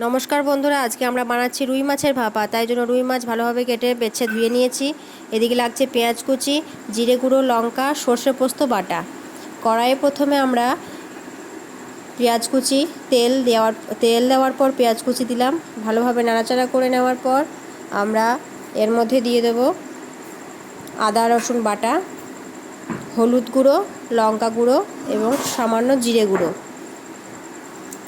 নমস্কার বন্ধুরা, আজকে আমরা বানাচ্ছি রুই মাছের ভাপা। তাই জন্য রুই মাছ ভালোভাবে কেটে বেছে ধুয়ে নিয়েছি। এদিকে লাগছে পেঁয়াজ কুচি, জিরে গুঁড়ো, লঙ্কা, সর্ষে পোস্ত বাটা। কড়াইয়ে প্রথমে আমরা পেঁয়াজ কুচি, তেল দেওয়ার পর পেঁয়াজ কুচি দিলাম। ভালোভাবে নাড়াচাড়া করে নেওয়ার পর আমরা এর মধ্যে দিয়ে দেব আদা রসুন বাটা, হলুদ গুঁড়ো, লঙ্কা গুঁড়ো এবং সামান্য জিরে গুঁড়ো।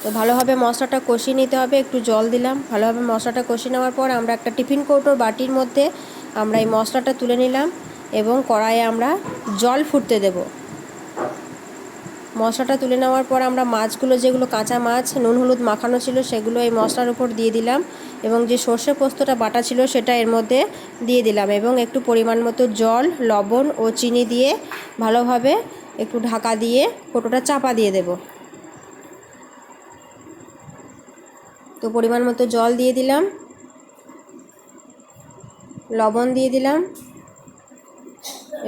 তো ভালোভাবে মশলাটা কষিয়ে নিতে হবে। একটু জল দিলাম। ভালোভাবে মশলাটা কষিয়ে নেওয়ার পর আমরা একটা টিফিন কৌটোর বাটির মধ্যে আমরা এই মশলাটা তুলে নিলাম এবং কড়াইয়ে আমরা জল ফুটতে দেব। মশলাটা তুলে নেওয়ার পর আমরা মাছগুলো, যেগুলো কাঁচা মাছ নুন হলুদ মাখানো ছিল, সেগুলো এই মশলার উপর দিয়ে দিলাম এবং যে সর্ষে পোস্তটা বাটা ছিল সেটা এর মধ্যে দিয়ে দিলাম এবং একটু পরিমাণ মতো জল, লবণ ও চিনি দিয়ে ভালোভাবে একটু ঢাকা দিয়ে কৌটোটা চাপা দিয়ে দেব। তো পরিমাণ মতো জল দিয়ে দিলাম, লবণ দিয়ে দিলাম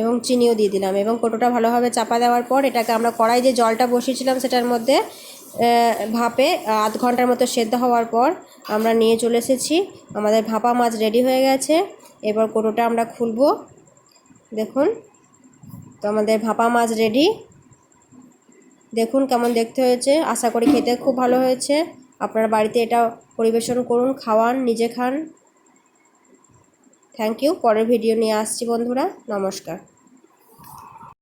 এবং চিনিও দিয়ে দিলাম এবং কৌটোটা ভালোভাবে চাপা দেওয়ার পর এটাকে আমরা কড়াই যে জলটা বসিয়েছিলাম সেটার মধ্যে ভাপে আধ ঘন্টার মতো সেদ্ধ হওয়ার পর আমরা নিয়ে চলে এসেছি। আমাদের ভাপা মাছ রেডি হয়ে গেছে। এবার কৌটোটা আমরা খুলব। দেখুন, তো আমাদের ভাপা মাছ রেডি। দেখুন কেমন দেখতে হয়েছে। আশা করি খেতে খুব ভালো হয়েছে। আপনারা বাড়িতে এটা পরিবেশন করুন, খাওয়ান, নিজে খান। Thank you. পরের ভিডিও নিয়ে আসছি বন্ধুরা। নমস্কার।